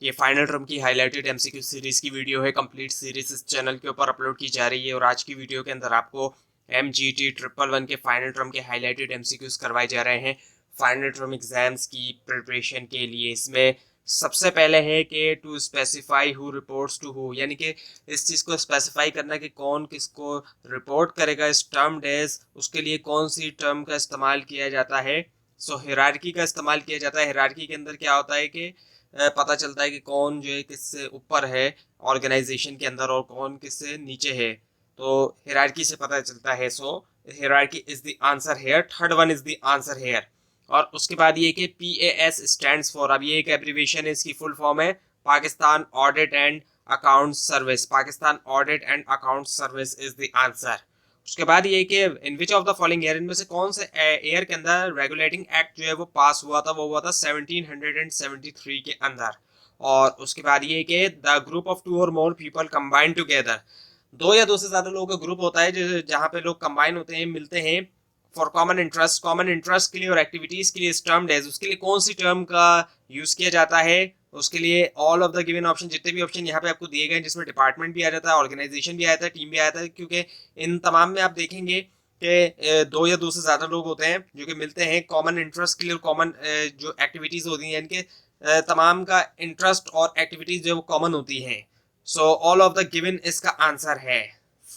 ये final term की highlighted MCQ series की वीडियो है। कंप्लीट सीरीज इस चैनल के ऊपर अपलोड की जा रही है और आज की वीडियो के अंदर आपको MGT 111 के फाइनल टर्म के हाईलाइटेड एमसीक्यूज करवाए जा रहे हैं फाइनल टर्म एग्जाम्स की प्रिपरेशन के लिए। इसमें सबसे पहले है कि to specify who reports to who, यानी कि इस चीज़ को स्पेसिफाई करना कि कौन किसको रिपोर्ट करेगा इस टर्म डेज, उसके लिए कौन सी टर्म का इस्तेमाल किया जाता है। सो हिरार्की का इस्तेमाल किया जाता है। हिरार्की के अंदर क्या होता है कि पता चलता है कि कौन जो है किससे ऊपर है ऑर्गेनाइजेशन के अंदर और कौन किससे नीचे है, तो हिरार्की से पता चलता है। So hierarchy is the answer here, third one is the answer here. और उसके बाद ये कि PAS स्टैंड्स फॉर, अब ये एक एब्रीविएशन है, इसकी फुल फॉर्म है Pakistan audit and account service. Pakistan audit and account service is the answer. उसके बाद ये कि in which of the following year, इनमें से कौन से ईयर के अंदर रेगुलेटिंग एक्ट जो है वो पास हुआ था, वो हुआ था 1773 के अंदर। और उसके बाद ये कि द ग्रुप ऑफ टू और मोर पीपल कंबाइंड टुगेदर, दो या दो से ज्यादा लोगों का ग्रुप होता है जो जहाँ पे लोग कंबाइन होते हैं, मिलते हैं फॉर कॉमन इंटरेस्ट के लिए और एक्टिविटीज के लिए टर्म डेज, उसके लिए कौन सी टर्म का यूज किया जाता है। उसके लिए all of the given option, जितने भी ऑप्शन यहाँ पे आपको दिए गए जिसमें डिपार्टमेंट भी आ जाता है, ऑर्गेनाइजेशन भी आ जाता है, टीम भी आ जाता है, क्योंकि इन तमाम में आप देखेंगे कि दो या दो से ज्यादा लोग होते हैं जो कि मिलते हैं कॉमन इंटरेस्ट के लिए। और कॉमन जो एक्टिविटीज होती हैं इनके तमाम का इंटरेस्ट और एक्टिविटीज जो वो कॉमन होती हैं। So all of the given इसका आंसर है,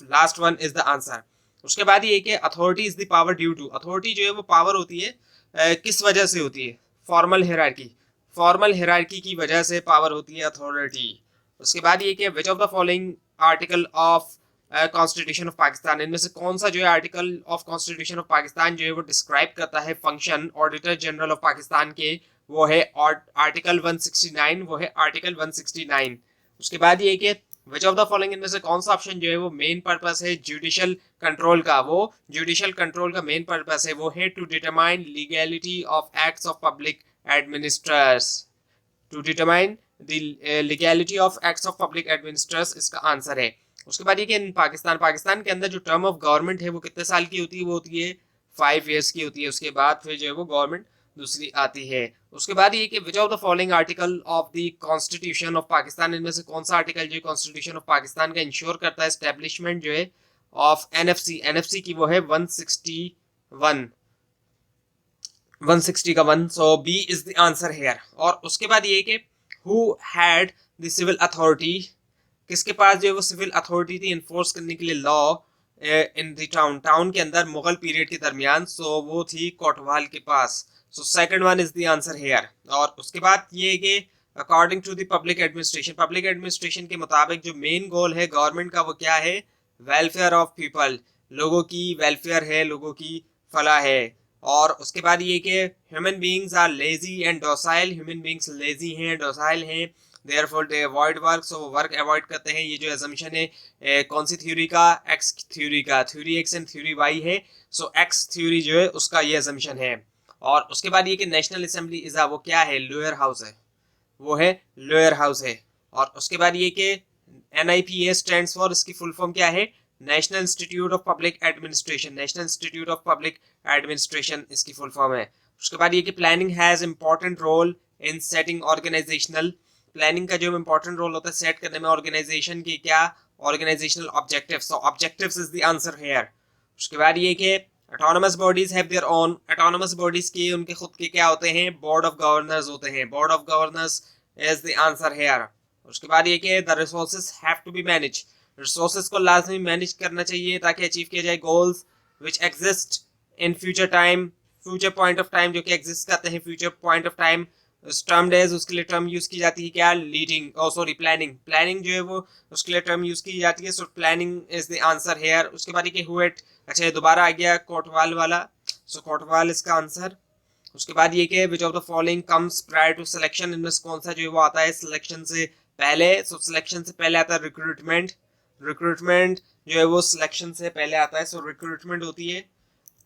last one is the answer. उसके बाद ये कि authority is the power due to, authority जो है वो पावर होती है किस वजह से होती है, फॉर्मल हिरार्की, फॉर्मल हिरार्की की वजह से पावर होती है अथॉरिटी। उसके बाद ये कि which of the following article of constitution of Pakistan, इनमें से कौन सा जो है article of constitution of Pakistan जो है वो डिस्क्राइब करता है function auditor general of Pakistan के, वो है आर्टिकल 169, वो है आर्टिकल 169। उसके बाद ये कि विच ऑफ द फॉलोइंग, इनमें से कौन सा ऑप्शन जो है वो मेन पर्पस है जुडिशियल कंट्रोल का, वो जुडिशियल कंट्रोल का मेन पर्पस है वो है to determine legality of acts of public administrators, to determine the legality of acts of public administrators इसका आंसर है। उसके बाद ये कि पाकिस्तान के अंदर जो टर्म ऑफ गवर्नमेंट है वो कितने साल की होती है, वो होती है 5 years की होती है। उसके बाद फिर जो है वो गवर्नमेंट दूसरी आती है। उसके बाद ये कि which of the following article of the constitution of Pakistan, इनमें से कौन सा आर्टिकल जो है कॉन्स्टिट्यूशन ऑफ पाकिस्तान का इंश्योर करता है एस्टेब्लिशमेंट जो है ऑफ एनएफसी की, वो है 161, 160 का 1। So B is the answer here. और उसके बाद ये कि who had the civil authority, किसके पास जो है वो सिविल अथॉरिटी थी इन्फोर्स करने के लिए law in the town, town के अंदर मुगल पीरियड के दरमियान, सो वो थी कोतवाल के पास। So second one is the answer here. और उसके बाद ये कि according to the public administration, public administration के मुताबिक जो मेन गोल है गवर्नमेंट का वो क्या है, वेलफेयर ऑफ पीपल, लोगों की वेलफेयर है, लोगों की फलाह है। और उसके बाद ये कि human beings are lazy and docile, human beings lazy हैं, डोसाइल हैं, therefore they avoid work, so वो वर्क अवॉइड करते हैं। ये जो एजम्पशन है कौन सी थ्योरी का, एक्स थ्योरी का, theory X and theory Y है। सो एक्स थ्योरी जो है उसका ये एजम्पशन है। और उसके बाद ये कि नेशनल असेंबली इज वो क्या है, लोअर हाउस है, वो है लोअर हाउस है। और उसके बाद ये कि NIPA स्टैंड्स फॉर, इसकी फुल फॉर्म क्या है, national institute of public administration, national institute of public administration इसकी फुल फॉर्म है। उसके बाद ये कि planning has important role in setting organizational, planning का जो इंपॉर्टेंट रोल होता है सेट करने में ऑर्गेनाइजेशन की, क्या, organizational objectives, so objectives is the answer here. उसके बाद ये कि autonomous bodies have their own, autonomous bodies की उनके खुद के क्या होते हैं, बोर्ड ऑफ गवर्नर्स होते हैं, board of governors is the answer here. उसके बाद ये कि the resources have to be manage, resources को लाजमी मैनेज करना चाहिए ताकि अचीव किया जाए goals which exist in future time, future point of time जो कि एग्जिस्ट करते हैं future point of time. Term days उसके लिए टर्म यूज की जाती है क्या, leading, oh sorry planning, planning जो है वो उसके लिए टर्म यूज की जाती है। So planning is the answer here. उसके बाद ये हुएट, अच्छा ये दोबारा आ गया कोटवाल वाला, सो कोटवाल इसका आंसर। उसके बाद ये कि which of the following comes prior to selection, इनमें से कौन सा जो है वो आता है सिलेक्शन से पहले। सो सिलेक्शन से पहले आता है रिक्रूटमेंट, रिक्रूटमेंट जो है वो सिलेक्शन से पहले आता है, सो रिक्रूटमेंट होती है।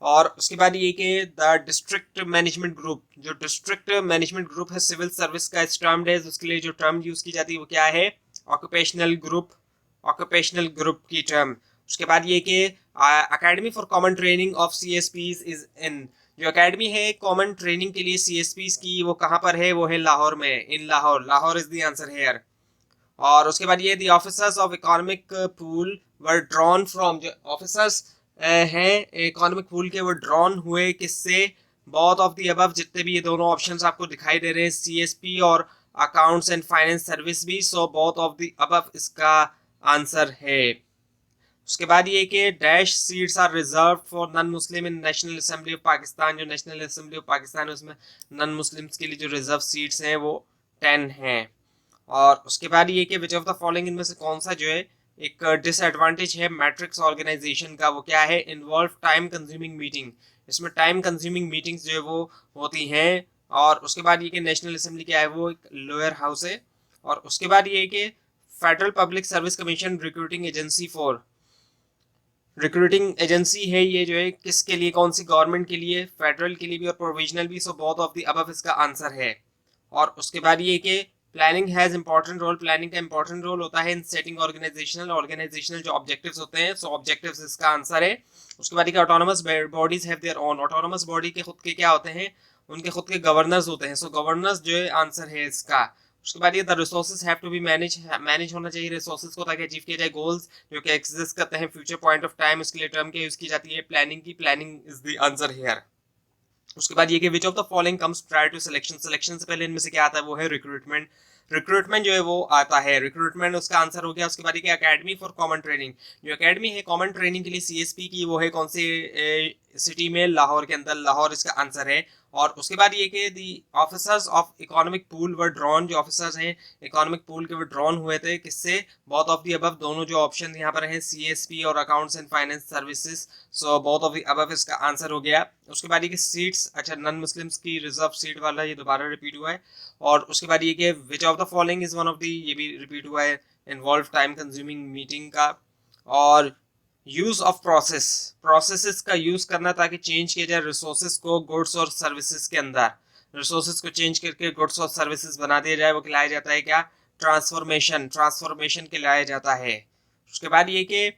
और उसके बाद ये कि द डिस्ट्रिक्ट मैनेजमेंट ग्रुप, जो डिस्ट्रिक्ट मैनेजमेंट ग्रुप है सिविल सर्विस का टर्म है, उसके लिए जो टर्म यूज की जाती है वो क्या है, ऑक्यूपेशनल ग्रुप, ऑक्यूपेशनल ग्रुप की टर्म। उसके बाद ये कि academy for common training of CSPs is in, जो एकेडमी है कॉमन ट्रेनिंग के लिए CSPs की, वो कहाँ पर है? वो है लाहौर में, in Lahore. Lahore is the answer here. और उसके बाद ये the officers of economic pool were drawn from, जो ऑफिसर्स हैं इकोनॉमिक पूल के, वो ड्रॉन हुए किससे? बोथ ऑफ द अबव, जितने भी ये दोनों ऑप्शंस आपको दिखाई दे रहे हैं, CSP और अकाउंट्स एंड फाइनेंस सर्विस भी, so both of the above इसका आंसर है। उसके बाद ये कि dash seats are reserve for non Muslim in national assembly of Pakistan, जो नेशनल असेंबली ऑफ पाकिस्तान है उसमें नॉन मुस्लिम्स के लिए जो रिजर्व सीट्स हैं वो 10 हैं। और उसके बाद ये कि विच ऑफ द फॉलोइंग, इनमें से कौन सा जो है एक डिसएडवांटेज है मैट्रिक्स ऑर्गेनाइजेशन का, वो क्या है? इन्वॉल्व टाइम कंज्यूमिंग मीटिंग, इसमें टाइम कंज्यूमिंग मीटिंग्स जो है वो होती हैं। और उसके बाद ये कि नेशनल असेंबली क्या है? वो एक लोअर हाउस है। और उसके बाद ये कि federal public service commission recruiting agency for, recruiting agency है ये जो है किसके लिए? कौन सी गवर्नमेंट के लिए? फेडरल के लिए भी और प्रोविजनल भी, so both of the above इसका आंसर है। और उसके बाद ये कि planning has important role, planning का इंपॉर्टेंट रोल होता है इन सेटिंग ऑर्गेनाइजेशनल जो ऑब्जेक्टिव्स होते हैं, सो ऑब्जेक्टिव्स इसका आंसर है। उसके बाद ये autonomous bodies have their own, autonomous body के खुद के क्या होते हैं? उनके खुद के गवर्नर्स होते हैं, सो गवर्नर्स जो है आंसर है इसका। उसके बाद ये the resources have to be manage होना चाहिए रिसोर्सेज को, ताकि अचीव किया जाए गोल्स जो कि एग्जिस्ट करते हैं फ्यूचर पॉइंट ऑफ टाइम, इसके लिए टर्म के यूज की जाती है प्लानिंग की, planning is the answer here. उसके बाद ये कि which of the following comes prior to selection, selection से पहले इनमें से क्या आता है? वो है रिक्रूटमेंट, रिक्रूटमेंट जो है वो आता है, रिक्रूटमेंट उसका आंसर हो गया। उसके बाद ये एकेडमी फॉर कॉमन ट्रेनिंग, जो एकेडमी है कॉमन ट्रेनिंग के लिए CSP की, वो है कौन सी सिटी में? लाहौर के अंदर, लाहौर इसका आंसर है। और उसके बाद ये कि दी officers of economic pool were drawn, जो ऑफिसर्स हैं इकोनॉमिक पूल के वो ड्रॉन हुए थे किससे? बोथ ऑफ द अबव, दोनों जो ऑप्शन यहाँ पर हैं CSP और accounts and finance services, so both of the above इसका आंसर हो गया। उसके बाद ये कि सीट्स, अच्छा नॉन मुस्लिम्स की रिजर्व सीट वाला ये दोबारा रिपीट हुआ है। और उसके बाद ये कि which of the following is one of the, ये भी रिपीट हुआ है, इन्वॉल्व टाइम कंज्यूमिंग मीटिंग का। और यूज ऑफ प्रोसेसेस का यूज करना ताकि चेंज किया जाए रिसोर्सेज को गुड्स और सर्विसेज के अंदर, रिसोर्सेज को चेंज करके गुड्स और सर्विसेज बना दिया जाए, वो कहलाया जाता है क्या? ट्रांसफॉर्मेशन, ट्रांसफॉर्मेशन कहलाया जाता है। उसके बाद ये कि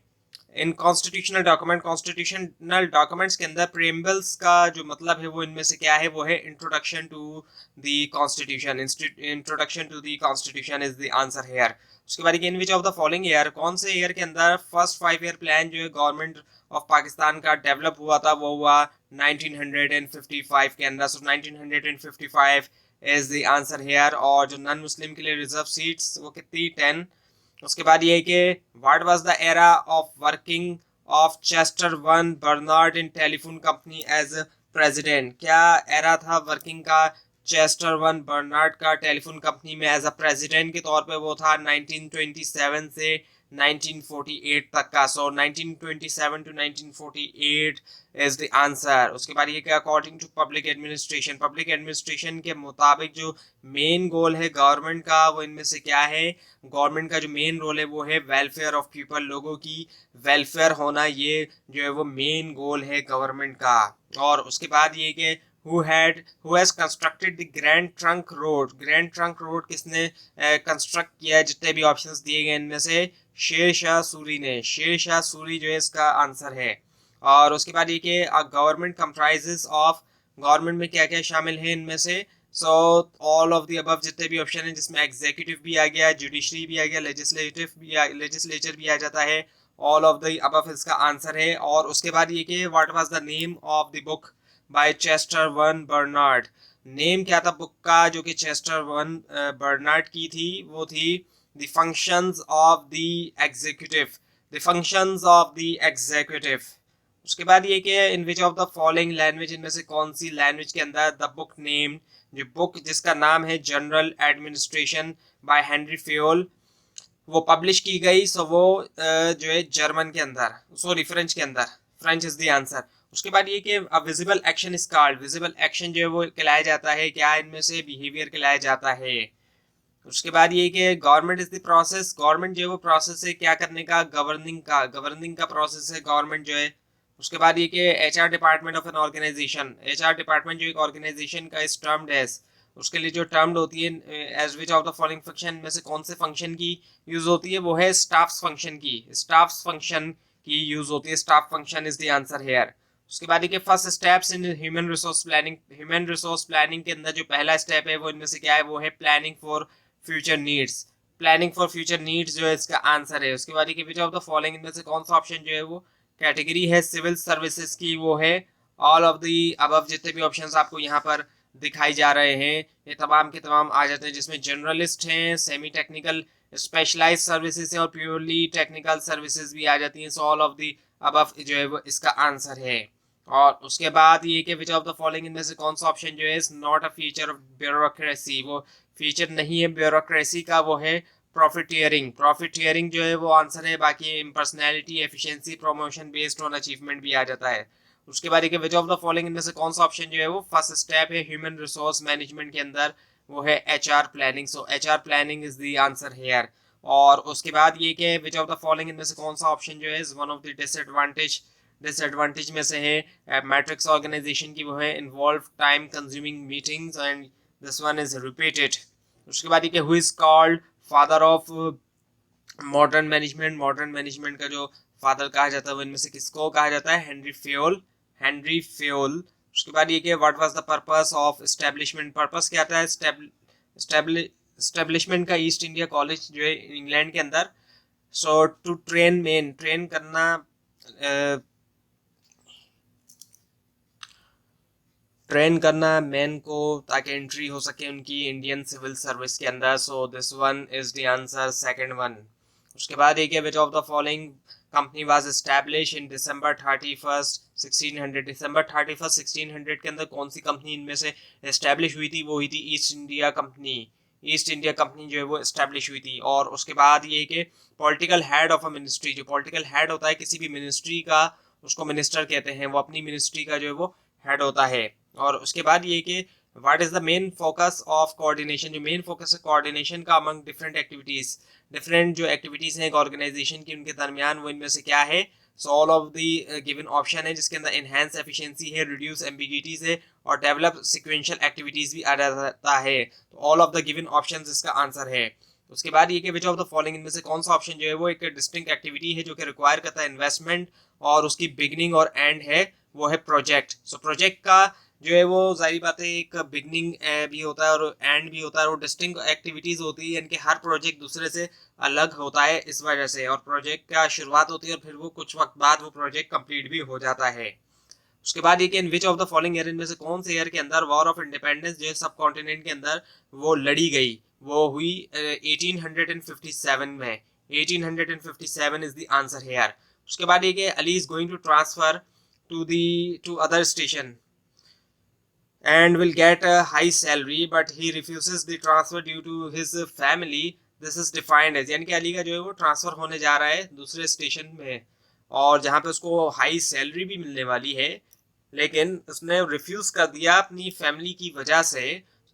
इन कॉन्स्टिट्यूशनल डॉक्यूमेंट, कॉन्स्टिट्यूशनल डॉक्यूमेंट्स के अंदर प्रीएम्बल्स का जो मतलब है वो इनमें से क्या है? वो है introduction to the constitution, introduction to the constitution is the answer here. उसके बाद in which of the following year, कौन से ईयर के अंदर फर्स्ट 5 ईयर प्लान जो है गवर्नमेंट ऑफ पाकिस्तान का डेवलप हुआ था? वो हुआ 1955 के अंदर, सो 1955 इज द आंसर हेयर। और जो नॉन मुस्लिम के लिए रिजर्व सीट्स वो कितनी? 10। उसके बाद ये है कि what was the era of working of Chester one Barnard in telephone company as president, क्या एरा था वर्किंग का चेस्टर वन बर्नार्ड का टेलीफोन कंपनी में एज अ प्रेसिडेंट के तौर पे? वो था 1927 से 1948 तक का, so 1927 to 1948 is the answer. उसके बाद ये कि according to public administration, public administration के मुताबिक जो मेन गोल है गवर्नमेंट का वो इनमें से क्या है? गवर्नमेंट का जो मेन रोल है वो है वेलफेयर ऑफ पीपल, लोगों की वेलफेयर होना, ये जो है वो मेन गोल है गवर्नमेंट का। और उसके बाद ये कि who has constructed the Grand Trunk Road, Grand Trunk Road किसने कंस्ट्रक्ट किया है? जितने भी ऑप्शंस दिए गए इनमें से शेर शाह सूरी ने, शेर शाह सूरी जो है इसका आंसर है। और उसके बाद ये कि गवर्नमेंट कंप्राइजेस ऑफ, गवर्नमेंट में क्या क्या शामिल है इनमें से? सो ऑल ऑफ द अबव, जितने भी ऑप्शन है जिसमें एग्जीक्यूटिव भी आ गया, जुडिशरी भी आ गया, लेजिस्लेचर भी आ जाता है, ऑल ऑफ द अबव इसका आंसर है। और उसके बाद ये कि what was the name of the book by Chester one Barnard, name क्या था बुक का जो कि चेस्टर वन बर्नार्ड की थी? वो थी the functions of the executive, the functions of the executive. उसके बाद ये कि in which of the following language, इनमें से कौन सी लैंग्वेज के अंदर द बुक नेम, जो बुक जिसका नाम है general administration by Henry Fayol, वो पब्लिश की गई, सो वो जो है जर्मन के अंदर, सॉरी फ्रेंच के अंदर, फ्रेंच इज द आंसर। उसके बाद ये कि visible action is called, visible action जो है वो कहलाया जाता है क्या? इनमें से बिहेवियर कहलाया जाता है। उसके बाद ये कि government is the process, government जो है वो प्रोसेस है क्या करने का? गवर्निंग का, गवर्निंग का प्रोसेस है गवर्नमेंट जो है। उसके बाद ये कि HR department of an organization, HR department जो एक ऑर्गेनाइजेशन का इज टर्म्ड एज, उसके लिए जो टर्म्ड होती है as which of the following function में से कौन से फंक्शन की यूज होती है? वो है स्टाफ फंक्शन की, स्टाफ फंक्शन की यूज होती है, staff function is the answer here. उसके बाद देखिए first steps in human resource planning. Human resource planning के अंदर जो पहला स्टेप है वो इनमें से क्या है, वो है planning for future needs. Planning for future needs जो है इसका आंसर है। उसके बाद देखिए विच ऑफ द फॉलोइंग इनमें से कौन सा ऑप्शन जो है वो कैटेगरी है सिविल सर्विसेज की, वो है ऑल ऑफ दी अबव। जितने भी ऑप्शंस आपको यहाँ पर दिखाई जा रहे हैं ये तमाम के तमाम आ जाते हैं, जिसमें जर्नलिस्ट हैं, सेमी टेक्निकल स्पेशलाइज सर्विसेज है और प्योरली टेक्निकल सर्विसेज भी आ जाती हैं। So all of the above जो है वो इसका आंसर है। और उसके बाद ये कि विच ऑफ द फॉलोइंग इनमें से कौन सा ऑप्शन जो है is not a feature of bureaucracy, वो फीचर नहीं है ब्यूरोक्रेसी का, वो है प्रॉफिटियरिंग। प्रॉफिटियरिंग जो है वो आंसर है। बाकी impersonality, efficiency, promotion based on achievement भी आ जाता है। उसके बाद एक विच ऑफ द फॉलोइंग इनमें से कौन सा ऑप्शन जो है वो फर्स्ट स्टेप है ह्यूमन रिसोर्स मैनेजमेंट के अंदर, वो है HR planning. So HR planning is the answer here. और उसके बाद ये कि विच ऑफ द फॉलोइंग इनमें से कौन सा ऑप्शन जो है वन ऑफ द डिसएडवांटेज में से है मैट्रिक्स ऑर्गेनाइजेशन की, वो है involve time consuming meetings and this one is repeated. उसके बाद ये who is called father of modern management. Modern management का जो फादर कहा जाता है वो इनमें से किसको कहा जाता है, हेनरी फ्योल। Henry Fayol. उसके बाद ये कि what was the purpose of establishment. Purpose क्या था एस्टेब्लिशमेंट का ईस्ट इंडिया कॉलेज जो है इंग्लैंड के अंदर। सो टू ट्रेन करना ट्रेन करना मैन को, ताकि एंट्री हो सके उनकी इंडियन सिविल सर्विस के अंदर। So this one is the answer, second one. उसके बाद एक है विच of the following company was establish in December 31st 1600। December 31st 1600 के अंदर कौन सी कंपनी इनमें से एस्टैब्लिश हुई थी, वो हुई थी east India company. East India company जो है वो एस्टैब्लिश हुई थी। और उसके बाद ये कि political head of a ministry, जो पॉलिटिकल हेड होता है किसी भी मिनिस्ट्री का उसको मिनिस्टर कहते हैं, वो अपनी मिनिस्ट्री का जो है वो हेड होता है। और उसके बाद ये कि what is the main focus of coordination. जो मेन फोकस है कोऑर्डिनेशन का अमंग डिफरेंट एक्टिविटीज, डिफरेंट जो एक्टिविटीज हैं एक ऑर्गेनाइजेशन की उनके दरमियान, वो इनमें से क्या है। सो all of the given option है जिसके अंदर एनहांस एफिशिएंसी है, रिड्यूस एम्बिग्यूटीज है और डेवलप सीक्वेंशियल एक्टिविटीज भी आ जाता है। तो all of the given options इसका आंसर है। उसके बाद ये कि विच ऑफ द फॉलोइंग इनमें से कौन सा ऑप्शन जो है वो एक डिस्टिंक्ट एक्टिविटी है जो कि रिक्वायर करता है इन्वेस्टमेंट और उसकी बिगनिंग और एंड है, वो है प्रोजेक्ट। सो प्रोजेक्ट का जो है वो जाहिर बात है एक बिगनिंग भी होता है और एंड भी होता है और डिस्टिंक्ट एक्टिविटीज होती है, इनके हर प्रोजेक्ट दूसरे से अलग होता है इस वजह से। और प्रोजेक्ट का शुरुआत होती है और फिर वो कुछ वक्त बाद वो प्रोजेक्ट कंप्लीट भी हो जाता है। उसके बाद ये कि in which of the following year, इनमें से कौन से ईयर के अंदर वॉर ऑफ इंडिपेंडेंस जो है सब कॉन्टिनेंट के अंदर वो लड़ी गई, वो हुई 1857 में। 1857 इज द आंसर हियर। उसके बाद ये कि Ali is going to transfer to other station and will get a high salary but he refuses the transfer due to his family. This is defined as, यानी कि अली का जो है वो ट्रांसफर होने जा रहा है दूसरे स्टेशन में और जहाँ पे उसको हाई सैलरी भी मिलने वाली है, लेकिन उसने रिफ्यूज कर दिया अपनी फैमिली की वजह से।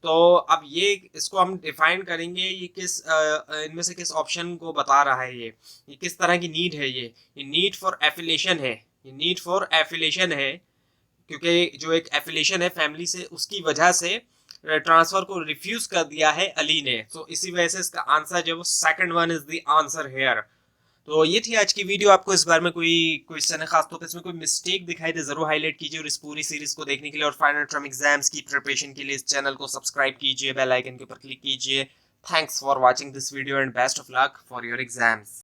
तो अब ये इसको हम डिफाइन करेंगे ये किस इनमें से किस ऑप्शन को बता रहा है, ये किस तरह की नीड है। ये नीड फॉर एफिलेशन है, ये नीड फॉर एफिलेशन है क्योंकि जो एक एफिलिएशन है फैमिली से उसकी वजह से ट्रांसफर को रिफ्यूज कर दिया है अली ने। तो इसी वजह से इसका आंसर जो है वो second one is the answer here. तो ये थी आज की वीडियो। आपको इस बार में कोई क्वेश्चन है खास तौर पर इसमें कोई मिस्टेक दिखाई दे जरूर हाईलाइट कीजिए और इस पूरी सीरीज को देखने के लिए और फाइनल टर्म एग्जाम्स की प्रिपरेशन के लिए इस चैनल को सब्सक्राइब कीजिए, बेल आइकन के ऊपर क्लिक कीजिए। Thanks for watching this video and best of luck for your exams.